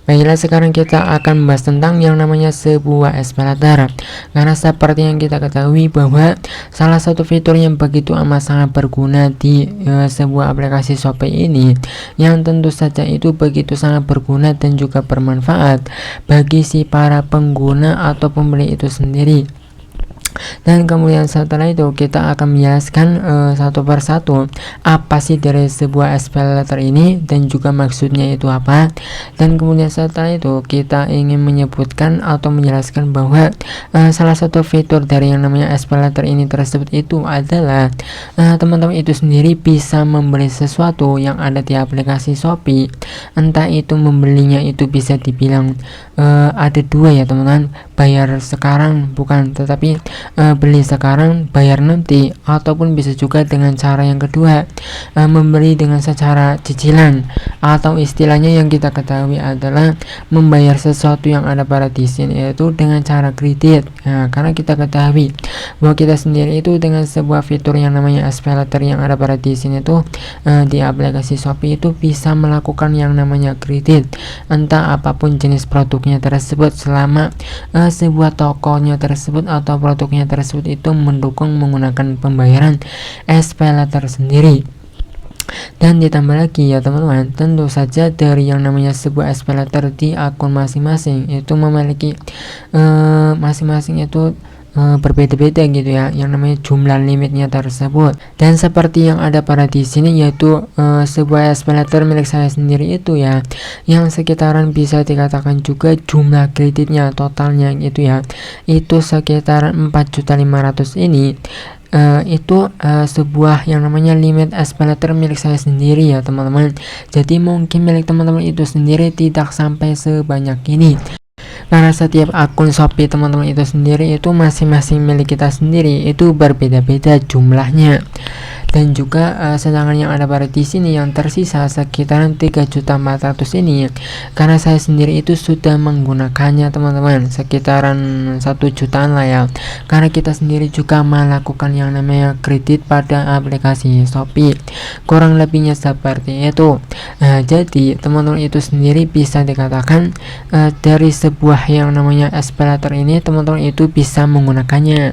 Baiklah, sekarang kita akan membahas tentang yang namanya sebuah eskalator. Karena seperti yang kita ketahui bahwa salah satu fitur yang begitu amat sangat berguna di sebuah aplikasi Shopee ini, yang tentu saja itu begitu sangat berguna dan juga bermanfaat bagi si para pengguna atau pembeli itu sendiri. Dan kemudian setelah itu kita akan menjelaskan satu persatu apa sih dari sebuah eskalator ini dan juga maksudnya itu apa. Dan kemudian setelah itu kita ingin menyebutkan atau menjelaskan bahwa salah satu fitur dari yang namanya eskalator ini tersebut itu adalah teman-teman itu sendiri bisa membeli sesuatu yang ada di aplikasi Shopee. Entah itu membelinya itu bisa dibilang ada dua ya teman-teman, bayar sekarang bukan, tetapi beli sekarang bayar nanti, ataupun bisa juga dengan cara yang kedua, membeli dengan secara cicilan, atau istilahnya yang kita ketahui adalah membayar sesuatu yang ada pada di sini yaitu dengan cara kredit. Karena kita ketahui bahwa kita sendiri itu dengan sebuah fitur yang namanya eskalator yang ada pada di sini tuh di aplikasi Shopee itu bisa melakukan yang namanya kredit, entah apapun jenis produknya tersebut, selama sebuah tokonya tersebut atau produknya tersebut itu mendukung menggunakan pembayaran eskalator sendiri. Dan ditambah lagi ya teman-teman, tentu saja dari yang namanya sebuah eskalator di akun masing-masing itu memiliki masing-masing itu berbeda-beda gitu ya, yang namanya jumlah limitnya tersebut. Dan seperti yang ada pada di sini yaitu sebuah eskalator milik saya sendiri itu ya, yang sekitaran bisa dikatakan juga jumlah kreditnya totalnya gitu ya, itu sekitar 4.500.000 ini. Itu sebuah yang namanya limit eskalator milik saya sendiri ya teman-teman. Jadi mungkin milik teman-teman itu sendiri tidak sampai sebanyak ini, karena setiap akun Shopee teman-teman itu sendiri itu masing-masing milik kita sendiri itu berbeda-beda jumlahnya. Dan juga sedangkan yang ada pada di sini yang tersisa sekitaran 3.400.000 ini, karena saya sendiri itu sudah menggunakannya teman-teman, sekitaran 1 jutaan lah ya, karena kita sendiri juga melakukan yang namanya kredit pada aplikasi Shopee, kurang lebihnya seperti itu. Jadi teman-teman itu sendiri bisa dikatakan dari sebuah yang namanya eskalator ini teman-teman itu bisa menggunakannya.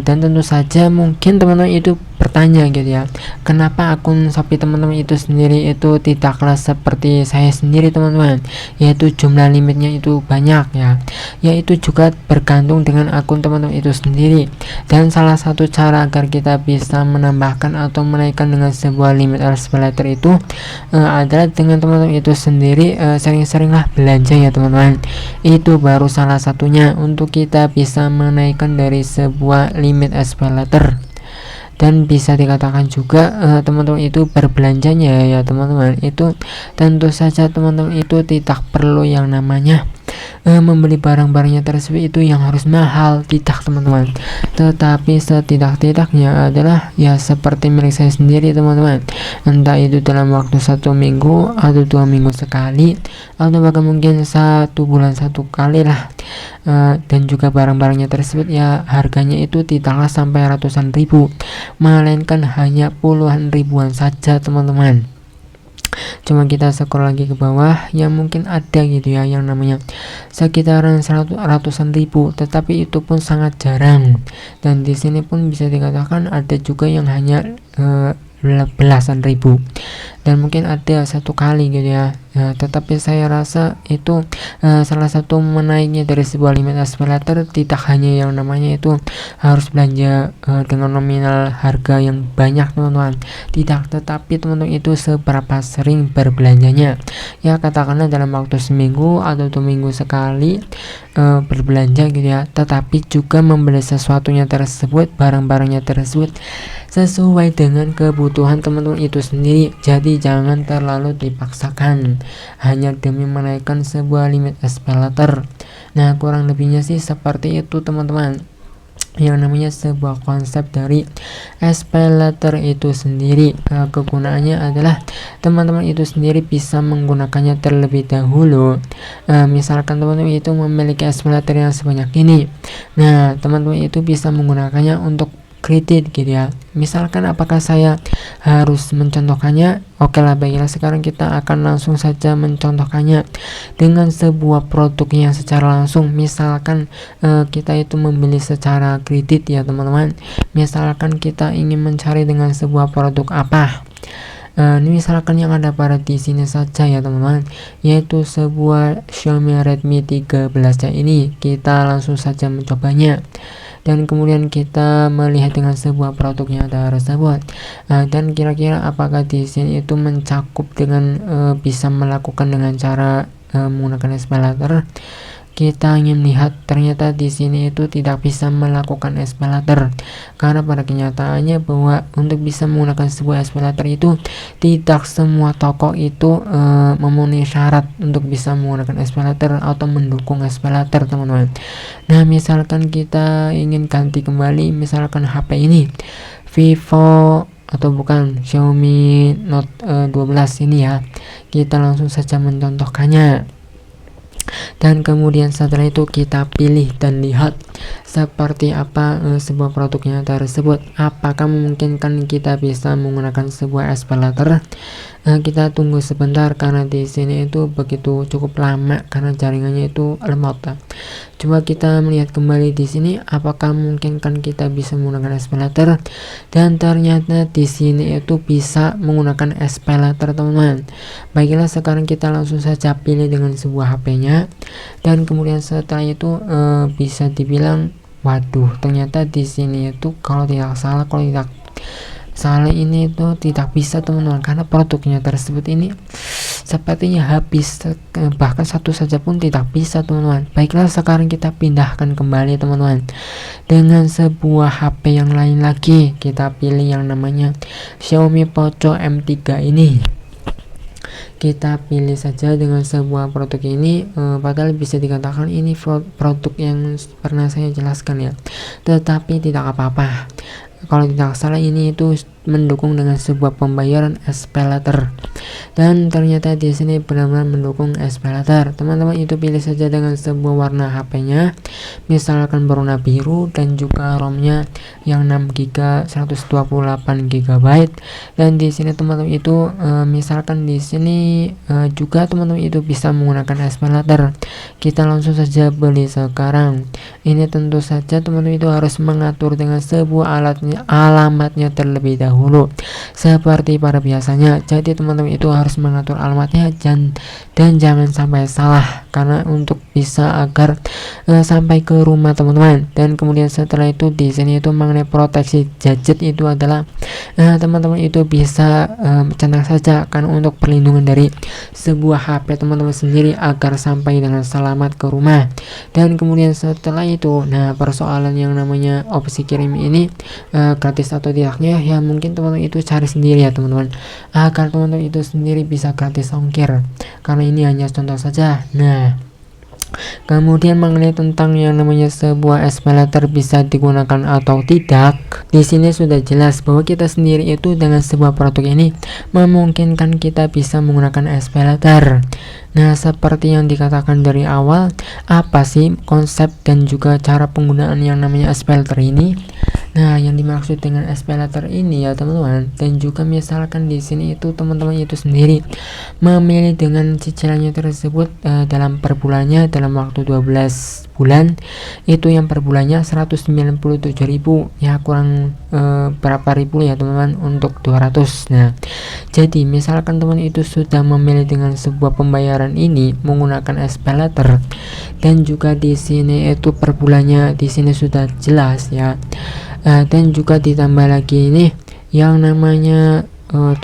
Dan tentu saja mungkin teman-teman itu bertanya gitu ya, kenapa akun Shopee teman-teman itu sendiri itu tidaklah seperti saya sendiri teman-teman, yaitu jumlah limitnya itu banyak ya. Yaitu juga bergantung dengan akun teman-teman itu sendiri. Dan salah satu cara agar kita bisa menambahkan atau menaikkan dengan sebuah limit eskalator itu adalah dengan teman-teman itu sendiri sering-seringlah belanja ya teman-teman. Itu baru salah satunya untuk kita bisa menaikkan dari sebuah limit eskalator. Dan bisa dikatakan juga teman-teman itu berbelanjanya ya teman-teman, itu tentu saja teman-teman itu tidak perlu yang namanya membeli barang-barangnya tersebut itu yang harus mahal, tidak teman-teman, tetapi setidak-tidaknya adalah ya seperti milik saya sendiri teman-teman, entah itu dalam waktu 1 minggu atau 2 minggu sekali, atau bahkan mungkin 1 bulan 1 kali lah. Dan juga barang-barangnya tersebut ya harganya itu tidaklah sampai ratusan ribu, melainkan hanya puluhan ribuan saja teman-teman. Cuma kita scroll lagi ke bawah ya mungkin ada gitu ya yang namanya sekitaran ratusan ribu, tetapi itu pun sangat jarang. Dan di sini pun bisa dikatakan ada juga yang hanya belasan ribu, dan mungkin ada 1 kali gitu ya. Tetapi saya rasa itu salah satu menaiknya dari sebuah limit eskalator tidak hanya yang namanya itu harus belanja dengan nominal harga yang banyak teman-teman, tidak, tetapi teman-teman itu seberapa sering berbelanjanya ya, katakanlah dalam waktu seminggu atau 2 minggu sekali berbelanja gitu ya, tetapi juga membeli sesuatunya tersebut, barang-barangnya tersebut sesuai dengan kebutuhan teman-teman itu sendiri. Jadi jangan terlalu dipaksakan hanya demi menaikkan sebuah limit eskalator. Nah kurang lebihnya sih seperti itu teman-teman, yang namanya sebuah konsep dari eskalator itu sendiri. Kegunaannya adalah teman-teman itu sendiri bisa menggunakannya terlebih dahulu. Misalkan teman-teman itu memiliki eskalator yang sebanyak ini, nah teman-teman itu bisa menggunakannya untuk kredit gitu ya. Misalkan apakah saya harus mencontohkannya? Oke lah, baiklah, sekarang kita akan langsung saja mencontohkannya dengan sebuah produk yang secara langsung. Misalkan kita itu membeli secara kredit ya teman-teman. Misalkan kita ingin mencari dengan sebuah produk apa. Ini misalkan yang ada pada di sini saja ya teman-teman, yaitu sebuah Xiaomi Redmi 13 ya. Ini kita langsung saja mencobanya, dan kemudian kita melihat dengan sebuah produknya tersebut. Dan kira-kira apakah di sini itu mencakup dengan bisa melakukan dengan cara menggunakan SPayLater. Kita ingin melihat ternyata di sini itu tidak bisa melakukan SPayLater, karena pada kenyataannya bahwa untuk bisa menggunakan sebuah SPayLater itu tidak semua toko itu memenuhi syarat untuk bisa menggunakan SPayLater atau mendukung SPayLater teman-teman. Nah, misalkan kita ingin ganti kembali misalkan HP ini Vivo atau bukan Xiaomi Note 12 ini ya, kita langsung saja mencontohkannya. Dan kemudian setelah itu kita pilih dan lihat seperti apa sebuah produknya tersebut. Apakah memungkinkan kita bisa menggunakan sebuah SPayLater? Kita tunggu sebentar karena di sini itu begitu cukup lama karena jaringannya itu lemot. Coba kita melihat kembali di sini apakah memungkinkan kita bisa menggunakan SPayLater, dan ternyata di sini itu bisa menggunakan SPayLater teman-teman. Baiklah, sekarang kita langsung saja pilih dengan sebuah HP-nya, dan kemudian setelah itu bisa dibilang waduh, ternyata di sini itu kalau tidak salah ini itu tidak bisa teman-teman, karena produknya tersebut ini sepertinya habis, bahkan satu saja pun tidak bisa teman-teman. Baiklah, sekarang kita pindahkan kembali teman-teman dengan sebuah HP yang lain lagi. Kita pilih yang namanya Xiaomi Poco M3 ini. Kita pilih saja dengan sebuah produk ini, padahal bisa dikatakan ini produk yang pernah saya jelaskan ya, tetapi tidak apa-apa. Kalau tidak salah ini itu mendukung dengan sebuah pembayaran SPayLater, dan ternyata di sini benar-benar mendukung SPayLater. Teman-teman itu pilih saja dengan sebuah warna HP-nya, misalkan berwarna biru, dan juga ROM-nya yang 6GB 128GB. Dan di sini teman-teman itu misalkan di sini juga teman-teman itu bisa menggunakan SPayLater. Kita langsung saja beli sekarang. Ini tentu saja teman-teman itu harus mengatur dengan sebuah alamatnya terlebih dahulu seperti pada biasanya. Jadi teman-teman itu harus mengatur alamatnya dan jangan sampai salah, karena untuk bisa agar sampai ke rumah teman-teman. Dan kemudian setelah itu di sini itu mengenai proteksi gadget itu adalah teman-teman itu bisa tenang saja, karena untuk perlindungan dari sebuah HP teman-teman sendiri agar sampai dengan selamat ke rumah. Dan kemudian setelah itu, nah persoalan yang namanya opsi kirim ini gratis atau tidaknya ya mungkin teman-teman itu cari sendiri ya teman-teman, agar teman-teman itu sendiri bisa gratis ongkir, karena ini hanya contoh saja. Nah, kemudian mengenai tentang yang namanya sebuah SPayLater bisa digunakan atau tidak, di sini sudah jelas bahwa kita sendiri itu dengan sebuah produk ini memungkinkan kita bisa menggunakan SPayLater. Nah, seperti yang dikatakan dari awal, apa sih konsep dan juga cara penggunaan yang namanya SPayLater ini? Nah, yang dimaksud dengan SPayLater ini ya teman-teman, dan juga misalkan di sini itu teman-teman itu sendiri memilih dengan cicilannya tersebut dalam per bulannya dalam waktu 12 bulan, itu yang per bulannya 197.000 ya, kurang berapa ribu ya teman-teman untuk 200. Nah, jadi misalkan teman itu sudah memilih dengan sebuah pembayaran ini menggunakan SPayLater, dan juga di sini itu per bulannya di sini sudah jelas ya. Dan juga ditambah lagi ini yang namanya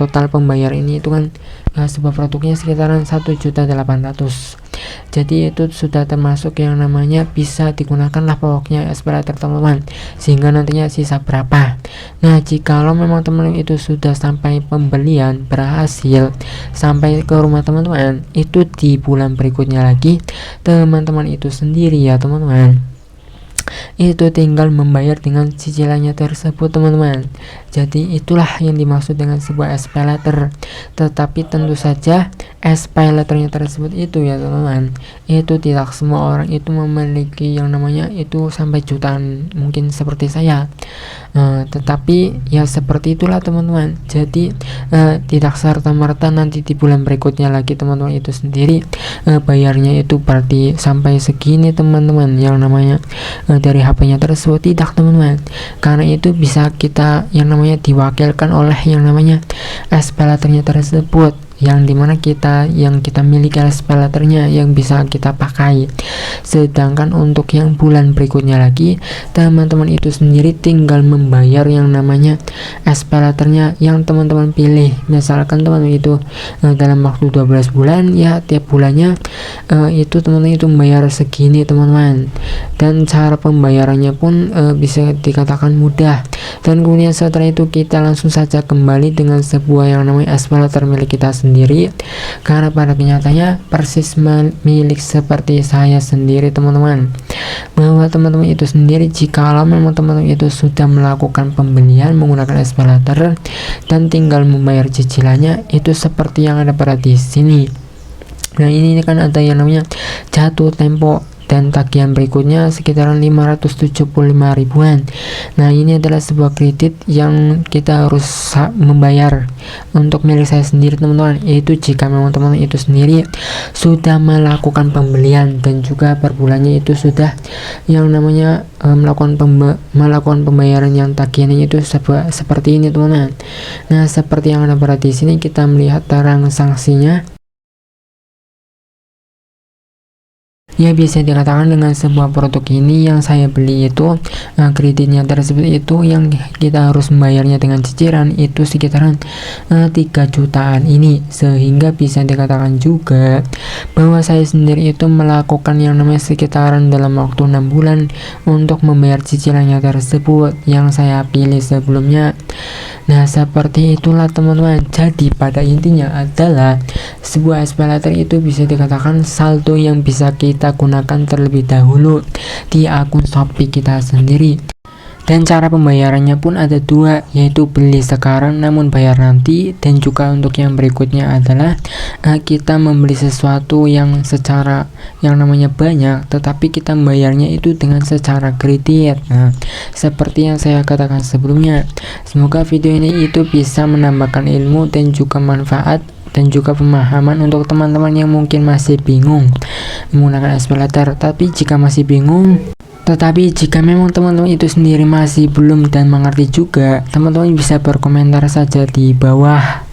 total pembayar ini itu kan sebuah produknya sekitaran 1.800.000. Jadi itu sudah termasuk yang namanya bisa digunakan lah pokoknya SPayLater teman-teman, sehingga nantinya sisa berapa. Nah, jikalau memang teman-teman itu sudah sampai pembelian berhasil sampai ke rumah teman-teman, itu di bulan berikutnya lagi teman-teman itu sendiri ya teman-teman itu tinggal membayar dengan cicilannya tersebut, teman-teman. Jadi itulah yang dimaksud dengan sebuah SPayLater. Tetapi tentu saja SPayLaternya tersebut itu ya teman-teman, itu tidak semua orang itu memiliki yang namanya itu sampai jutaan, mungkin seperti saya. Tetapi ya seperti itulah teman-teman. Jadi tidak serta-merta nanti di bulan berikutnya lagi teman-teman itu sendiri bayarnya itu berarti sampai segini teman-teman, yang namanya dari HP-nya tersebut. Tidak teman-teman, karena itu bisa kita yang namanya diwakilkan oleh yang namanya SPayLaternya tersebut, yang dimana kita miliki SPayLaternya yang bisa kita pakai. Sedangkan untuk yang bulan berikutnya lagi, teman-teman itu sendiri tinggal membayar yang namanya SPayLaternya yang teman-teman pilih. Misalkan teman-teman itu dalam waktu 12 bulan, ya tiap bulannya itu teman-teman itu membayar segini teman-teman, dan cara pembayarannya pun bisa dikatakan mudah. Dan kemudian setelah itu kita langsung saja kembali dengan sebuah yang namanya SPayLater milik kita sendiri, karena pada kenyataannya persis milik seperti saya sendiri teman-teman. Bahwa teman-teman itu sendiri, jikalau memang teman-teman itu sudah melakukan pembelian menggunakan SPayLater dan tinggal membayar cicilannya, itu seperti yang ada pada di sini. Nah ini kan ada yang namanya jatuh tempo dan tagihan berikutnya sekitaran 575 ribuan. Nah ini adalah sebuah kredit yang kita harus membayar untuk milik saya sendiri teman-teman, yaitu jika memang teman-teman itu sendiri sudah melakukan pembelian dan juga per bulannya itu sudah yang namanya melakukan pembayaran yang tagihannya itu seperti ini teman-teman. Nah seperti yang ada pada di sini, kita melihat terang sanksinya. Ya bisa dikatakan dengan sebuah produk ini yang saya beli itu kreditnya tersebut itu yang kita harus membayarnya dengan cicilan itu sekitaran 3 jutaan ini, sehingga bisa dikatakan juga bahwa saya sendiri itu melakukan yang namanya sekitaran dalam waktu 6 bulan untuk membayar cicilannya tersebut yang saya pilih sebelumnya. Nah seperti itulah teman-teman. Jadi pada intinya adalah sebuah SPayLater itu bisa dikatakan saldo yang bisa kita gunakan terlebih dahulu di akun Shopee kita sendiri. Dan cara pembayarannya pun ada dua, yaitu beli sekarang namun bayar nanti, dan juga untuk yang berikutnya adalah kita membeli sesuatu yang secara yang namanya banyak tetapi kita membayarnya itu dengan secara kredit. Nah seperti yang saya katakan sebelumnya, semoga video ini itu bisa menambahkan ilmu dan juga manfaat dan juga pemahaman untuk teman-teman yang mungkin masih bingung menggunakan SPayLater. Tetapi jika memang teman-teman itu sendiri masih belum dan mengerti juga, teman-teman bisa berkomentar saja di bawah.